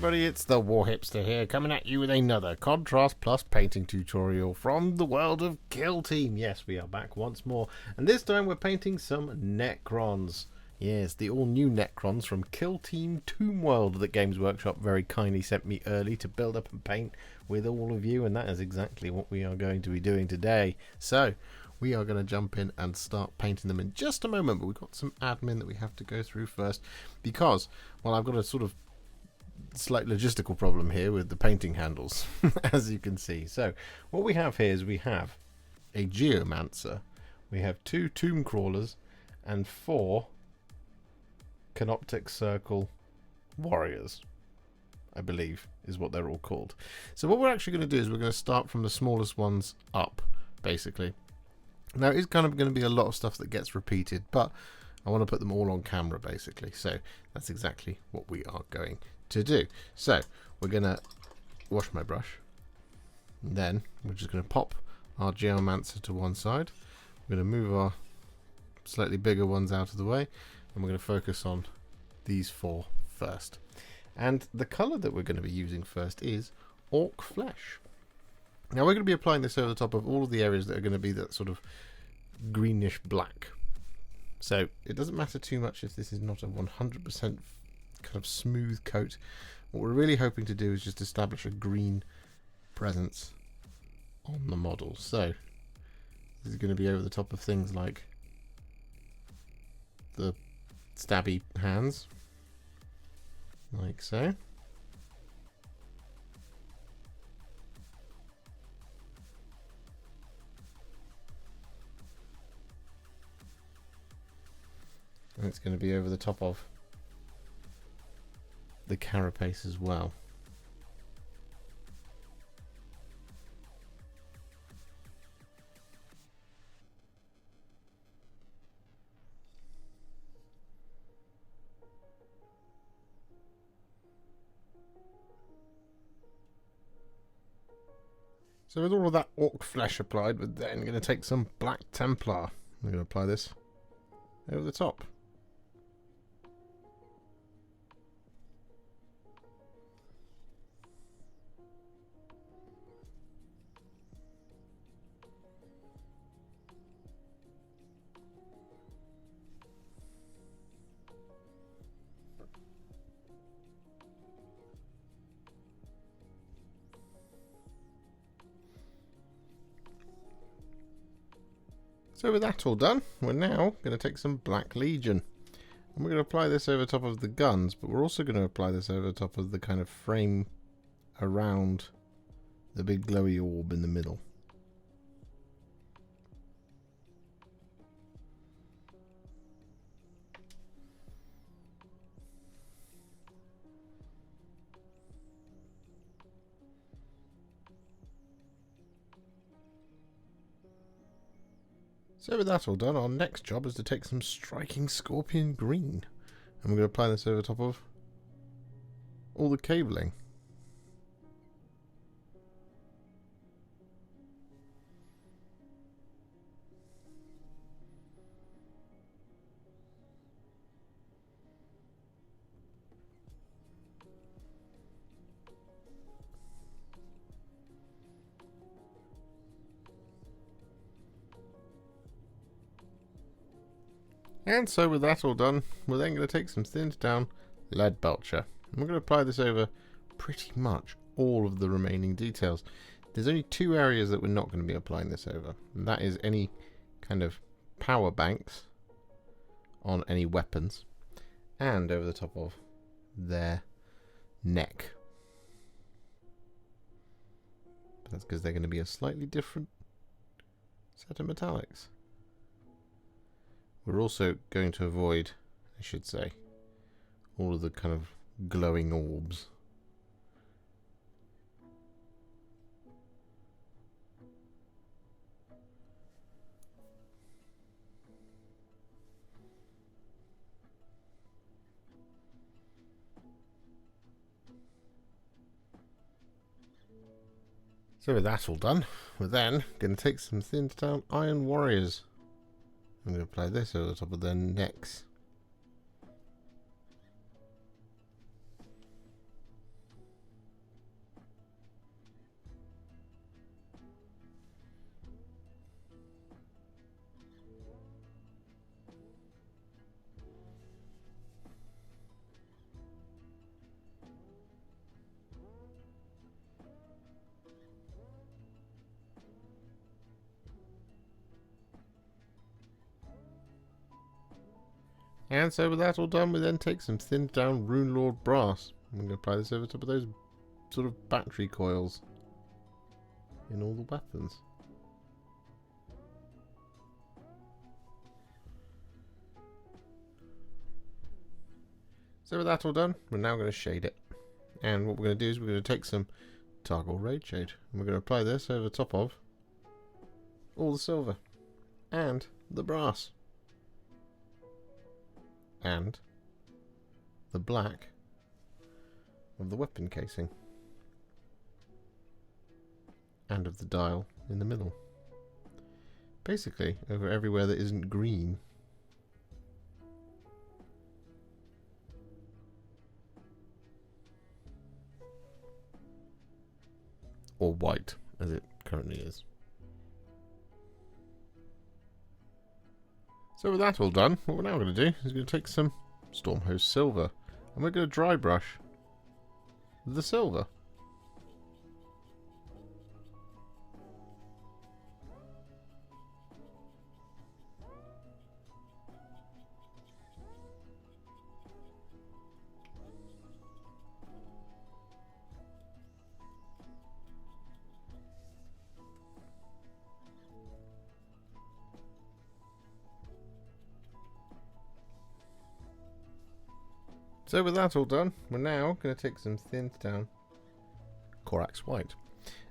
everybody, it's the Warhipster here, coming at you with another Contrast Plus painting tutorial from the world of Kill Team. Yes, we are back once more, and this time we're painting some Necrons. Yes, the all-new Necrons from Kill Team Tomb World that Games Workshop very kindly sent me early to build up and paint with all of you, and that is exactly what we are going to be doing today. So, we are going to jump in and start painting them in just a moment, but we've got some admin that we have to go through first because, well, I've got a sort of slight logistical problem here with the painting handles, as you can see. So, what we have here is we have a geomancer, we have 2 tomb crawlers, and 4 Canoptek Circle warriors, I believe is what they're all called. So what we're actually going to do is we're going to start from the smallest ones up, basically. Now, it's kind of going to be a lot of stuff that gets repeated, but I want to put them all on camera, basically. So that's exactly what we are going to do. So we're going to wash my brush. And then we're just going to pop our geomancer to one side. We're going to move our slightly bigger ones out of the way, and we're going to focus on these 4 first. And the colour that we're going to be using first is Ork Flesh. Now we're going to be applying this over the top of all of the areas that are going to be that sort of greenish black. So it doesn't matter too much if this is not a 100% kind of smooth coat. What we're really hoping to do is just establish a green presence on the model. So this is going to be over the top of things like the stabby hands, like so. And it's going to be over the top of the carapace as well. So with all of that Ork Flesh applied, we're then going to take some Black Templar. We're going to apply this over the top. So with that all done, we're now going to take some Black Legion. And we're going to apply this over top of the guns, but we're also going to apply this over top of the kind of frame around the big glowy orb in the middle. So with that all done, our next job is to take some striking Scorpion Green, and we're going to apply this over top of all the cabling. And so with that all done, we're then going to take some thinned down Leadbelcher. And we're going to apply this over pretty much all of the remaining details. There's only 2 areas that we're not going to be applying this over. And that is any kind of power banks on any weapons and over the top of their neck. But that's because they're going to be a slightly different set of metallics. We're also going to avoid, I should say, all of the kind of glowing orbs. So with that all done, we're then going to take some thinned down Iron Warriors. I'm going to apply this over the top of their necks. And so with that all done, we then take some thinned down Runelord Brass. I'm going to apply this over top of those sort of battery coils in all the weapons. So with that all done, we're now going to shade it. And what we're going to do is we're going to take some Targor Rageshade, and we're going to apply this over top of all the silver and the brass and the black of the weapon casing and of the dial in the middle. Basically over everywhere that isn't green. Or white, as it currently is. So with that all done, what we're now going to do is going to take some Stormhost Silver, and we're going to dry brush the silver. So with that all done, we're now going to take some thinned down Corax White.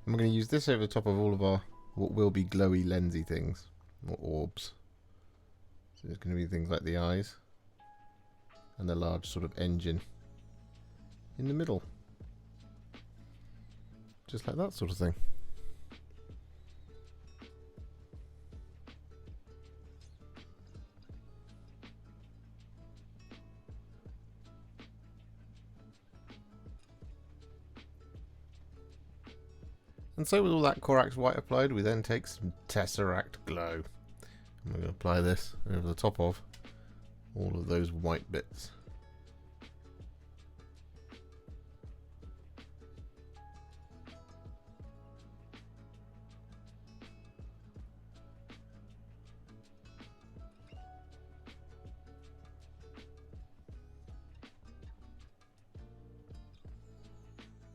And we're going to use this over the top of all of our, what will be glowy lensy things, or orbs. So there's going to be things like the eyes, and the large sort of engine in the middle. Just like that sort of thing. And so with all that Corax White applied, we then take some Tesseract Glow. And we're going to apply this over the top of all of those white bits.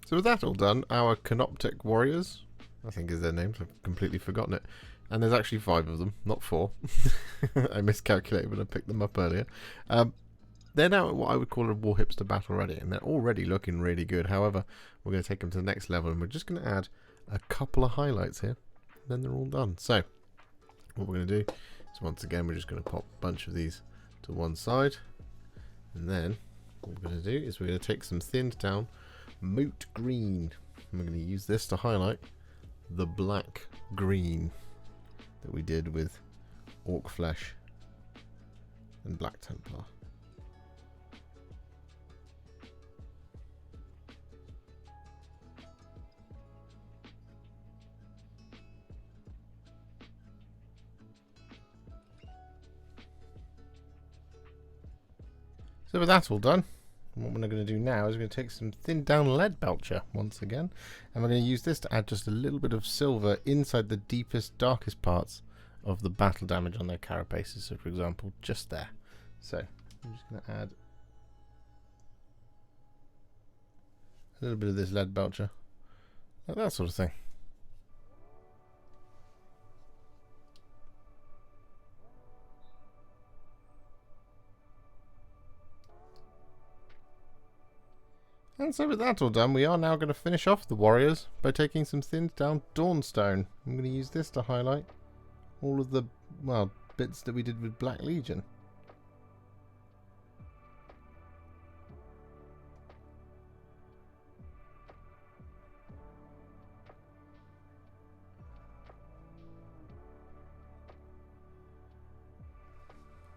So with that all done, our Canoptek warriors, I think is their names, I've completely forgotten it. And there's actually 5 of them, not 4. I miscalculated when I picked them up earlier. They're now at what I would call a Warhipster battle ready, and they're already looking really good. However, we're going to take them to the next level, and we're just going to add a couple of highlights here, and then they're all done. So, what we're going to do is, once again, we're just going to pop a bunch of these to one side, and then what we're going to do is we're going to take some thinned down Moot Green, and we're going to use this to highlight the black green that we did with Ork Flesh and Black Templar. So with that all done, what we're going to do now is we're going to take some thinned down Leadbelcher once again, and we're going to use this to add just a little bit of silver inside the deepest, darkest parts of the battle damage on their carapaces. So for example, just there. So I'm just going to add a little bit of this Leadbelcher, like that sort of thing. And so with that all done, we are now going to finish off the warriors by taking some thinned down Dawnstone. I'm going to use this to highlight all of the, well, bits that we did with Black Legion.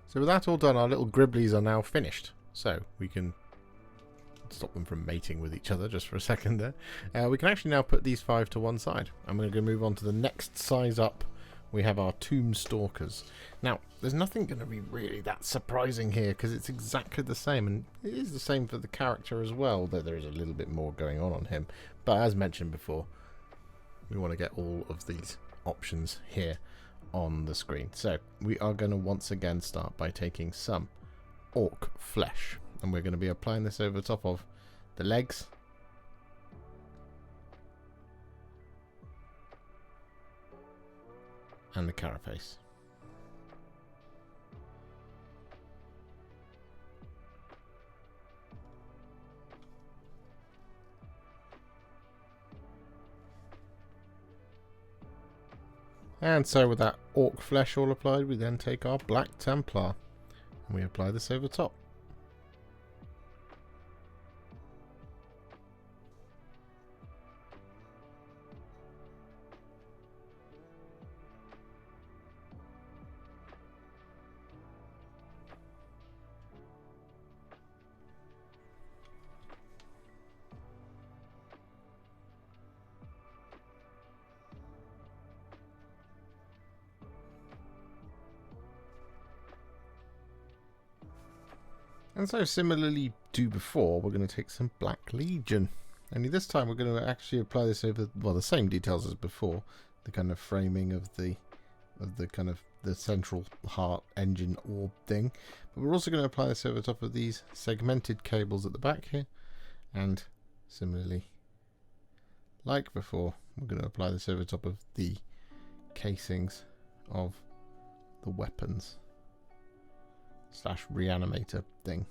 So with that all done, our little Gribblies are now finished. So we can stop them from mating with each other just for a second there. We can actually now put these 5 to one side. I'm going to go move on to the next size up. We have our Tomb Stalkers. Now, there's nothing going to be really that surprising here because it's exactly the same, and it is the same for the character as well, though there is a little bit more going on him. But as mentioned before, we want to get all of these options here on the screen. So we are going to once again start by taking some Ork Flesh, and we're going to be applying this over the top of the legs, and the carapace. And so with that Ork Flesh all applied, we then take our Black Templar and we apply this over top. And so similarly to before, we're going to take some Black Legion. Only this time we're going to actually apply this over, well, the same details as before. The kind of framing of the kind of the central heart engine orb thing. But we're also going to apply this over top of these segmented cables at the back here. And similarly, like before, we're going to apply this over top of the casings of the weapons / reanimator thing.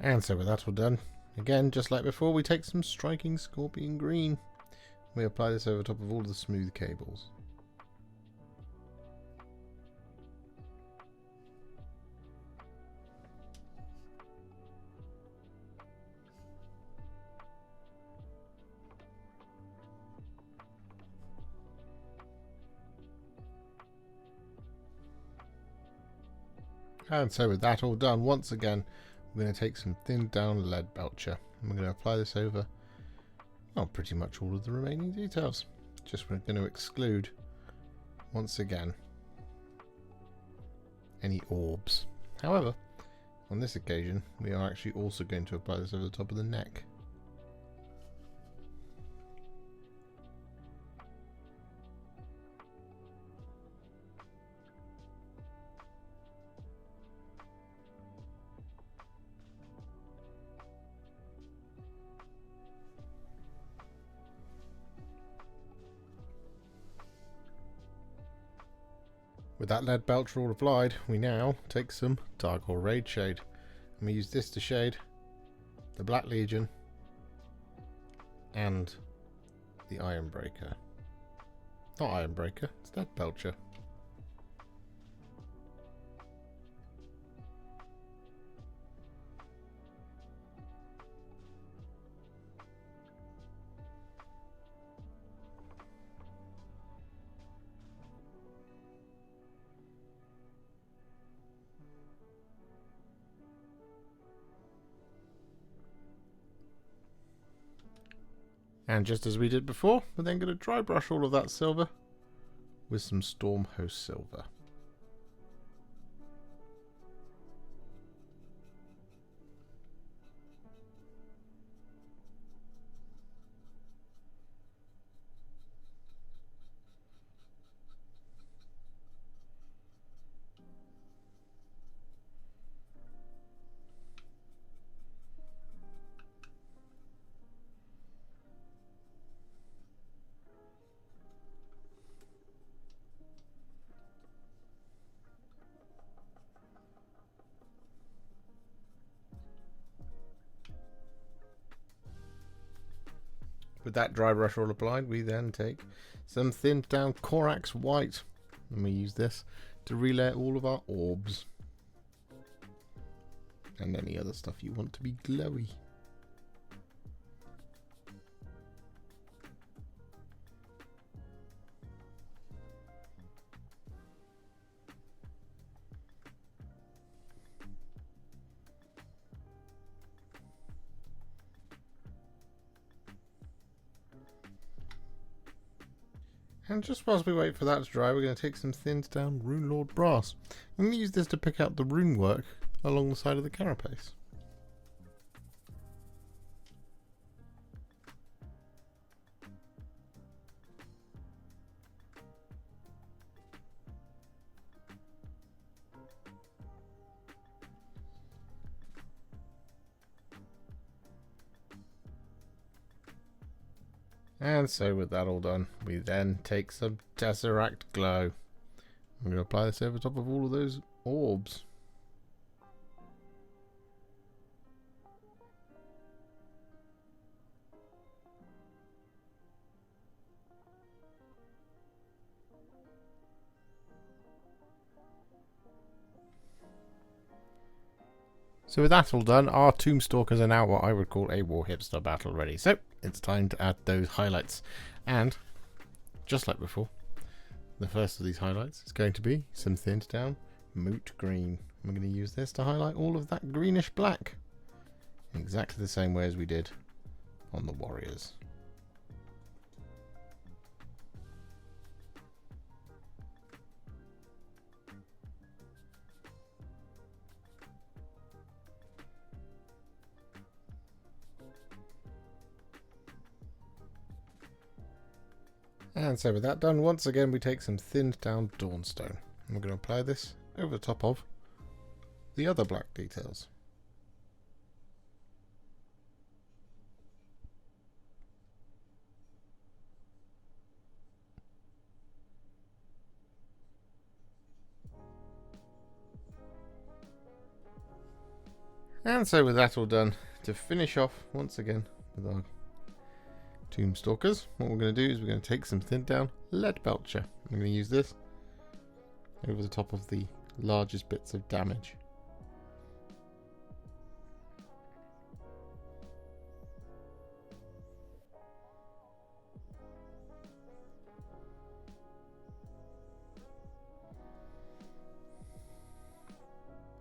And so with that all done, again, just like before, we take some striking Scorpion Green. We apply this over top of all the smooth cables. And so with that all done, once again, we're going to take some thinned down Leadbelcher and we're going to apply this over, well, pretty much all of the remaining details. Just we're going to exclude, once again, any orbs. However, on this occasion, we are actually also going to apply this over the top of the neck. With that Leadbelcher all applied, we now take some Targor Rageshade, and we use this to shade the Black Legion and the Ironbreaker. Not Ironbreaker, it's Leadbelcher. And just as we did before, we're then going to dry brush all of that silver with some Stormhost Silver. With that dry brush all applied, we then take some thinned down Corax White and we use this to relayer all of our orbs and any other stuff you want to be glowy. And just whilst we wait for that to dry, we're going to take some thinned down Runelord Brass. I'm going to use this to pick out the rune work along the side of the carapace. And so with that all done, we then take some Tesseract Glow. I'm going to apply this over top of all of those orbs. So with that all done, our Tombstalkers are now what I would call a Warhipster battle ready. So it's time to add those highlights. And just like before, the first of these highlights is going to be some thinned down Moot Green. We're going to use this to highlight all of that greenish black in exactly the same way as we did on the Warriors. And so with that done, once again we take some thinned down Dawnstone. And we're going to apply this over the top of the other black details. And so with that all done, to finish off once again with our Tombstalkers, what we're going to do is we're going to take some thinned down Leadbelcher. I'm going to use this over the top of the largest bits of damage.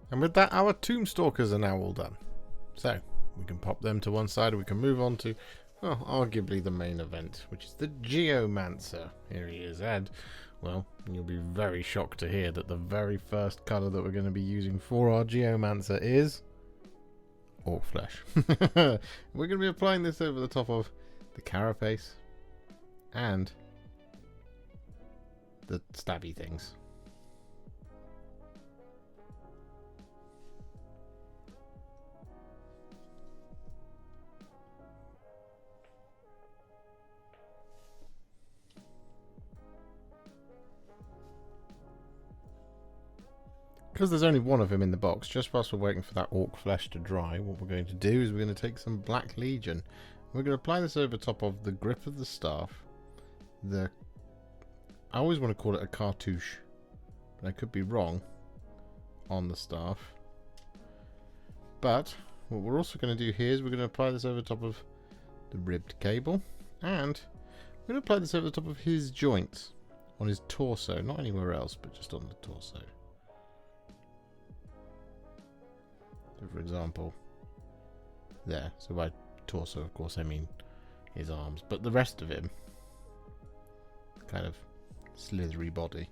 And with that, our Tombstalkers are now all done. So we can pop them to one side and we can move on to, well, arguably the main event, which is the Geomancer. Here he is, and, well, you'll be very shocked to hear that the very first colour that we're going to be using for our Geomancer is Ork Flesh. We're going to be applying this over the top of the carapace and the stabby things. Because there's only one of him in the box, just whilst we're waiting for that Ork Flesh to dry, what we're going to do is we're going to take some Black Legion. We're going to apply this over top of the grip of the staff. I always want to call it a cartouche, but I could be wrong on the staff. But what we're also going to do here is we're going to apply this over top of the ribbed cable, and we're going to apply this over the top of his joints on his torso, not anywhere else, but just on the torso. So for example, there. So by torso, of course, I mean his arms, but the rest of him, kind of slithery body,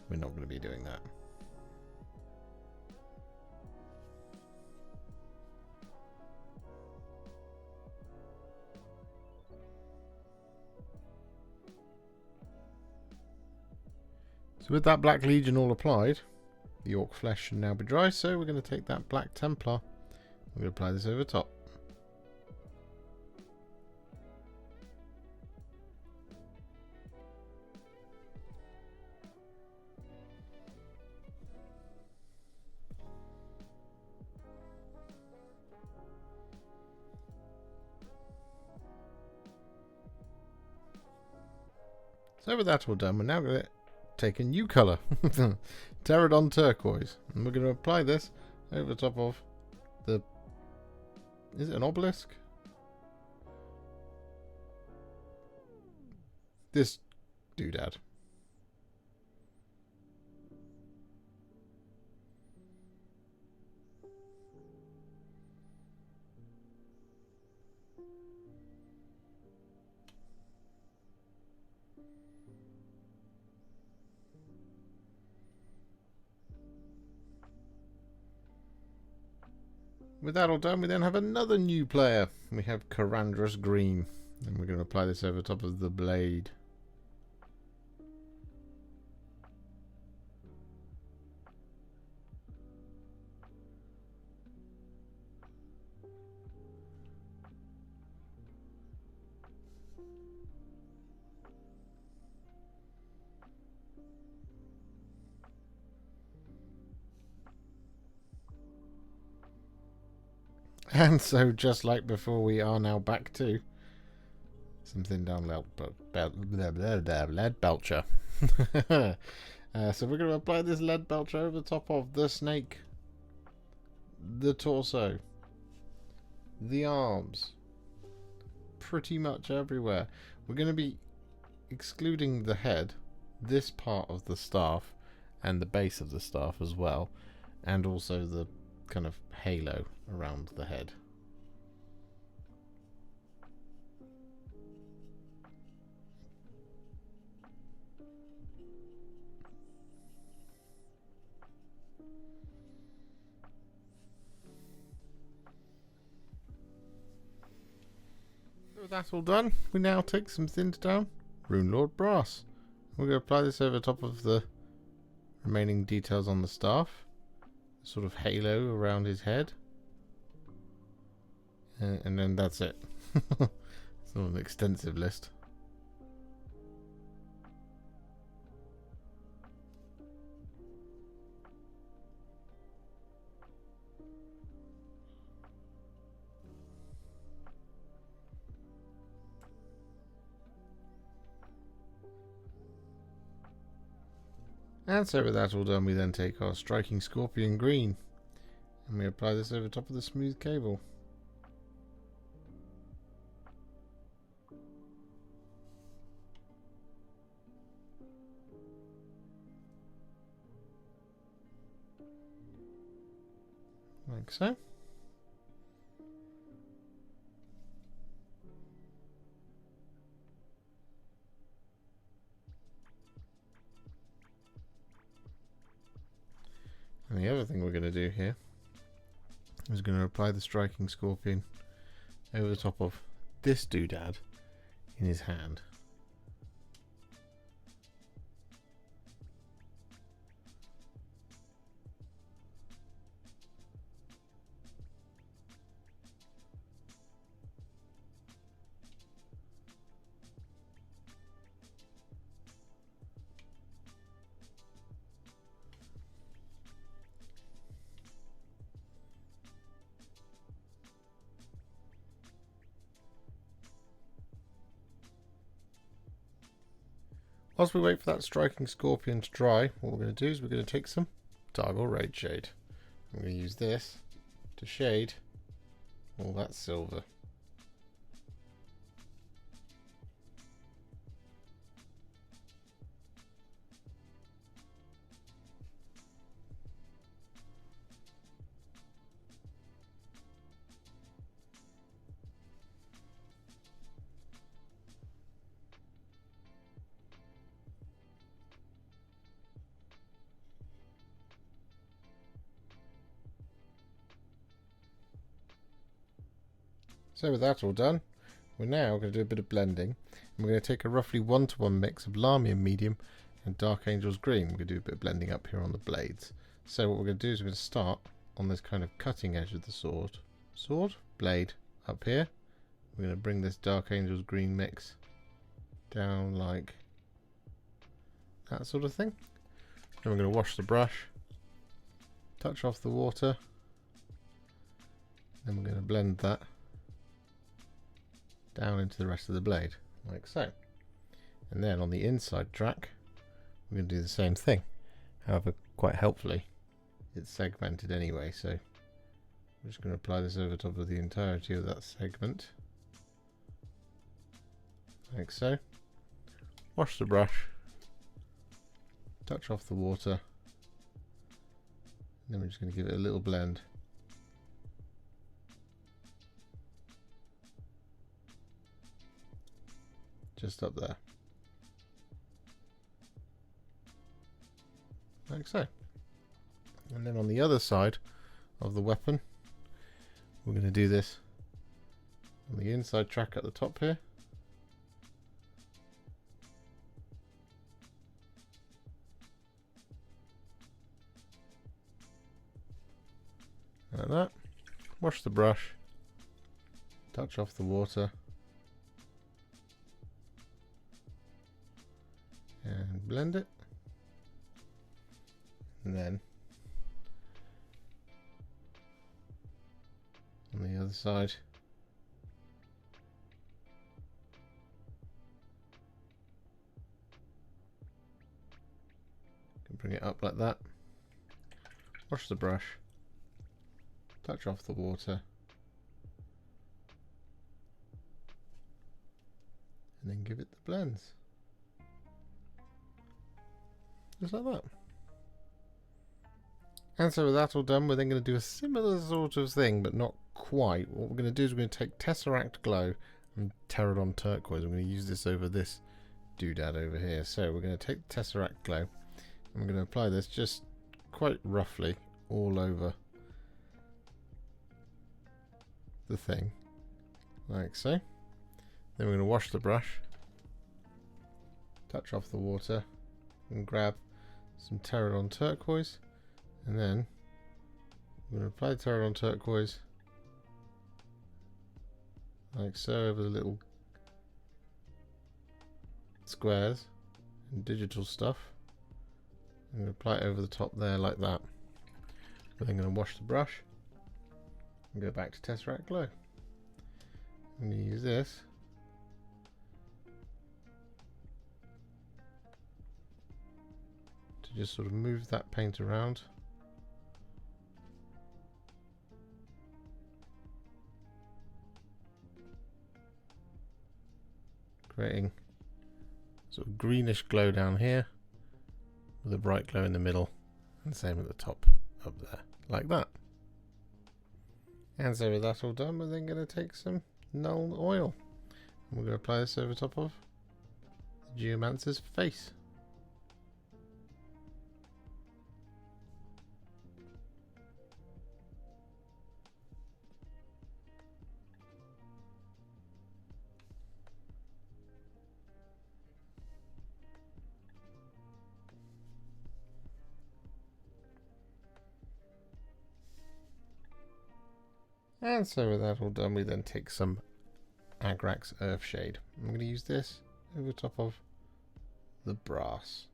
we're not going to be doing that. So with that Black Legion all applied, the Ork Flesh should now be dry, so we're going to take that Black Templar, we're going to apply this over top. So with that all done, we're now going to take a new colour, Terradon Turquoise, and we're going to apply this over the top of the, is it an obelisk? This doodad. With that all done, we then have another new player. We have Karandras Green, and we're going to apply this over the top of the blade. And so, just like before, we are now back to some thin down Leadbelcher. So we're going to apply this Leadbelcher over the top of the snake, the torso, the arms, pretty much everywhere. We're going to be excluding the head, this part of the staff, and the base of the staff as well, and also the kind of halo around the head. With that all done, we now take some thinned down Runelord Brass. We're going to apply this over top of the remaining details on the staff, sort of halo around his head, and then that's it. It's not an extensive list. And so with that all done, we then take our striking Scorpion Green and we apply this over top of the smooth cable. Like so. And the other thing we're going to do here is going to apply the striking Scorpion over the top of this doodad in his hand. Whilst we wait for that striking Scorpion to dry, what we're going to do is we're going to take some Targor Rageshade. I'm going to use this to shade all that silver. So with that all done, we're now going to do a bit of blending. And we're going to take a roughly 1-to-1 mix of Lahmian Medium and Dark Angel's Green. We're going to do a bit of blending up here on the blades. So what we're going to do is we're going to start on this kind of cutting edge of the blade up here. We're going to bring this Dark Angel's Green mix down like that sort of thing. Then we're going to wash the brush, touch off the water, then we're going to blend that down into the rest of the blade, like so. And then on the inside track, we're going to do the same thing. However, quite helpfully, it's segmented anyway, so I'm just going to apply this over top of the entirety of that segment, like so. Wash the brush, touch off the water, and then we're just going to give it a little blend. Just up there, like so. And then on the other side of the weapon, we're going to do this on the inside track at the top here. Like that. Wash the brush, touch off the water, and blend it, and then on the other side. Can bring it up like that. Wash the brush. Touch off the water. And then give it the blends. Just like that. And so with that all done, we're then going to do a similar sort of thing, but not quite. What we're going to do is we're going to take Tesseract Glow and Terradon Turquoise. We're going to use this over this doodad over here. So we're going to take Tesseract Glow and we're going to apply this just quite roughly all over the thing, like so. Then we're going to wash the brush, touch off the water, and grab some Terradon Turquoise, and then we're going to apply Terradon Turquoise like so over the little squares and digital stuff. I'm going to apply it over the top there like that. We're then going to wash the brush and go back to Tesseract Glow. I'm going to use this to just sort of move that paint around. Creating sort of greenish glow down here with a bright glow in the middle, and same at the top up there, like that. And so with that all done, we're then going to take some Nuln Oil and we're going to apply this over top of the geomancer's face. And so with that all done, we then take some Agrax Earthshade. I'm going to use this over top of the brass.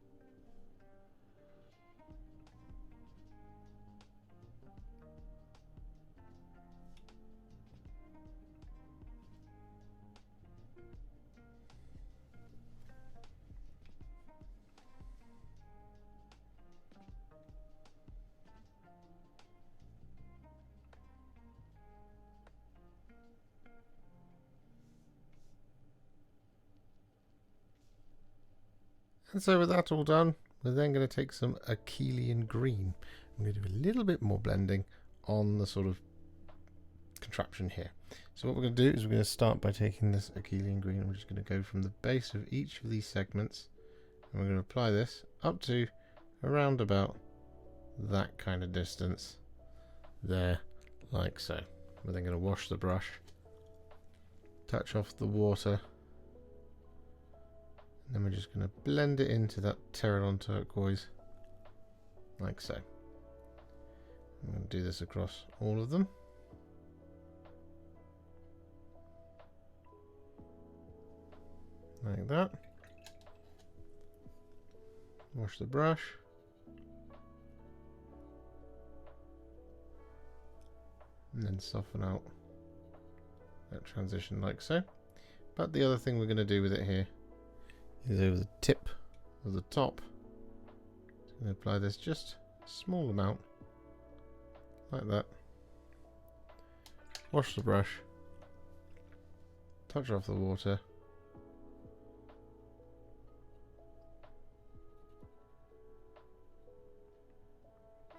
And so with that all done, we're then going to take some Akhelian Green. I'm going to do a little bit more blending on the sort of contraption here. So what we're going to do is we're going to start by taking this Akhelian Green and we're just going to go from the base of each of these segments and we're going to apply this up to around about that kind of distance there, like so. We're then going to wash the brush, touch off the water, and then we're just going to blend it into that Terradon Turquoise, like so. I'm going to do this across all of them. Like that. Wash the brush. And then soften out that transition like so. But the other thing we're going to do with it here is over the tip of the top. I'm going to apply this just a small amount, like that. Wash the brush, touch off the water,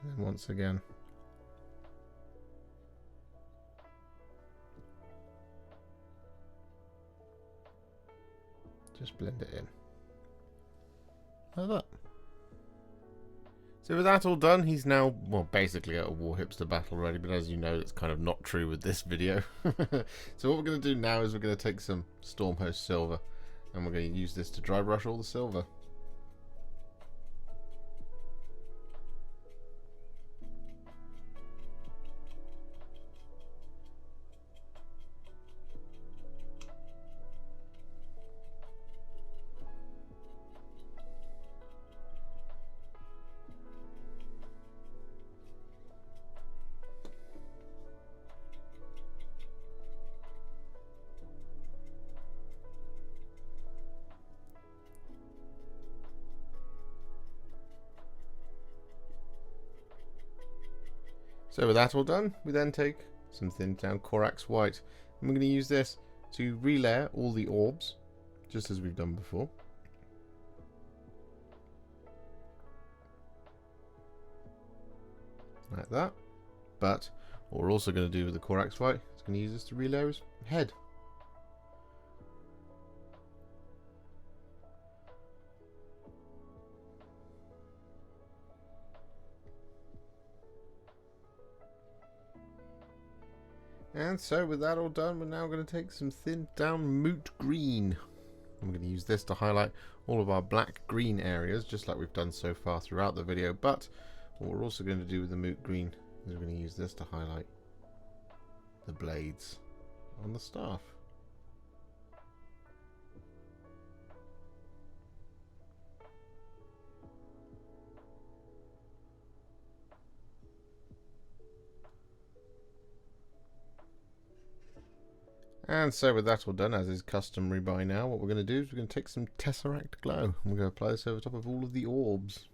and then once again just blend it in like that. So with that all done, he's now, well, basically at a Warhipster battle ready, but as you know, that's kind of not true with this video. So what we're going to do now is we're going to take some Stormhost Silver and we're going to use this to dry brush all the silver. So with that all done, we then take some thinned down Corax White, and we're going to use this to relayer all the orbs, just as we've done before. Like that. But what we're also going to do with the Corax White is going to use this to relayer his head. And so with that all done, we're now going to take some thinned down Moot Green. I'm going to use this to highlight all of our black-green areas, just like we've done so far throughout the video. But what we're also going to do with the Moot Green is we're going to use this to highlight the blades on the staff. And so with that all done, as is customary by now, what we're going to do is we're going to take some Tesseract Glow and we're going to apply this over top of all of the orbs.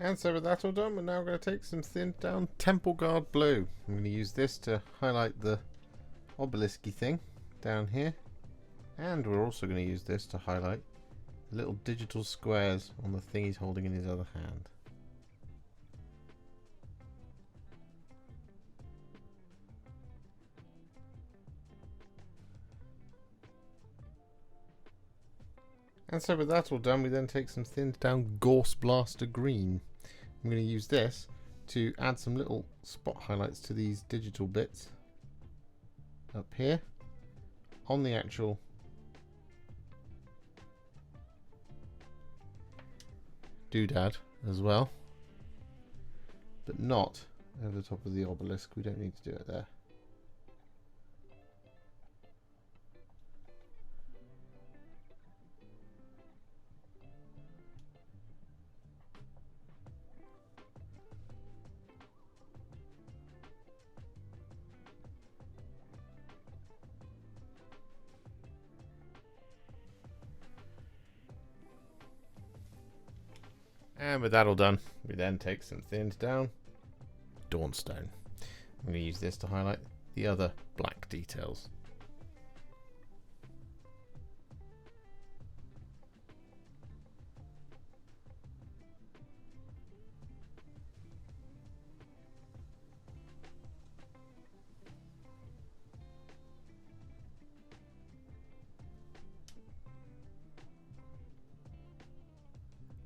And so with that all done, we're now going to take some thinned down Temple Guard Blue. I'm going to use this to highlight the obelisk-y thing down here. And we're also going to use this to highlight the little digital squares on the thing he's holding in his other hand. And so with that all done, we then take some thinned down Gauss Blaster Green. I'm going to use this to add some little spot highlights to these digital bits up here on the actual doodad as well, but not over the top of the obelisk. We don't need to do it there. And with that all done, we then take some thinned down Dawnstone. I'm going to use this to highlight the other black details.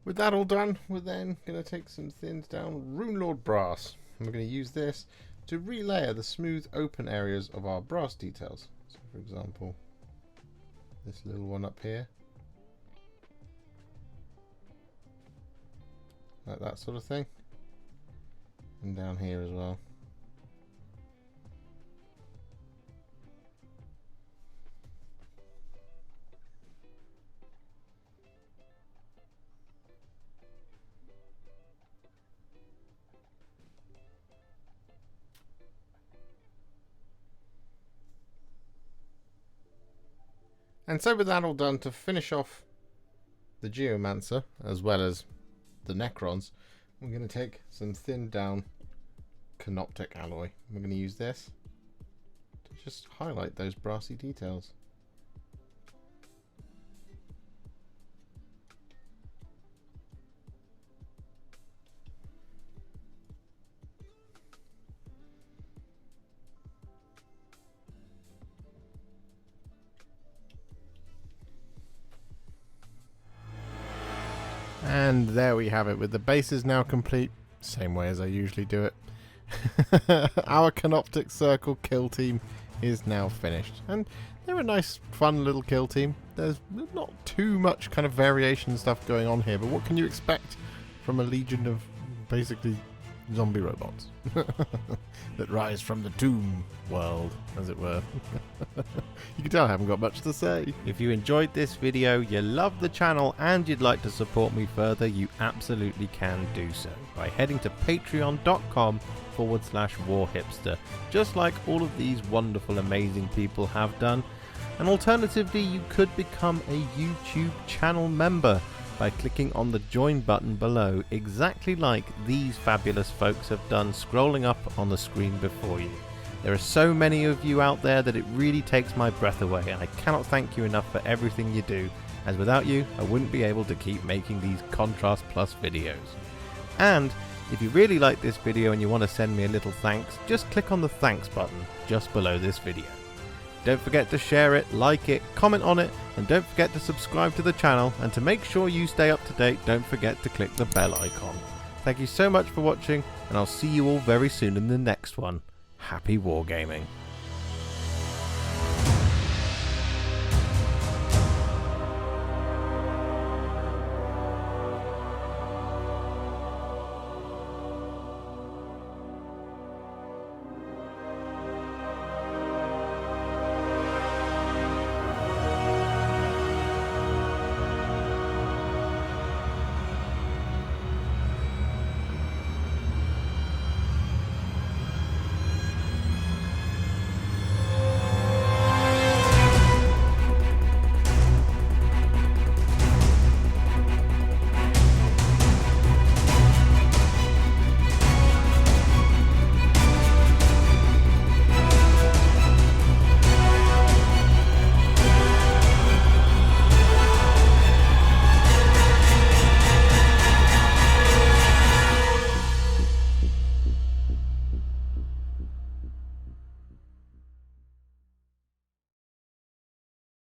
With that all done, we're then going to take some thinned down Runelord Brass. And we're going to use this to relayer the smooth open areas of our brass details. So for example, this little one up here. Like that sort of thing. And down here as well. And so with that all done, to finish off the geomancer as well as the Necrons, we're going to take some thinned down Canoptek Alloy. We're going to use this to just highlight those brassy details. And there we have it, with the bases now complete, same way as I usually do it. Our Canoptek Circle kill team is now finished, and they're a nice fun little kill team. There's not too much kind of variation stuff going on here, but what can you expect from a legion of basically zombie robots that rise from the tomb world, as it were. You can tell I haven't got much to say. If you enjoyed this video, you love the channel and you'd like to support me further, you absolutely can do so by heading to patreon.com/Warhipster, just like all of these wonderful, amazing people have done. And alternatively, you could become a YouTube channel member by clicking on the join button below, exactly like these fabulous folks have done, scrolling up on the screen before you. There are so many of you out there that it really takes my breath away, and I cannot thank you enough for everything you do, as without you I wouldn't be able to keep making these Contrast Plus videos. And if you really like this video and you want to send me a little thanks, just click on the thanks button just below this video. Don't forget to share it, like it, comment on it, and don't forget to subscribe to the channel, and to make sure you stay up to date, don't forget to click the bell icon. Thank you so much for watching, and I'll see you all very soon in the next one. Happy wargaming.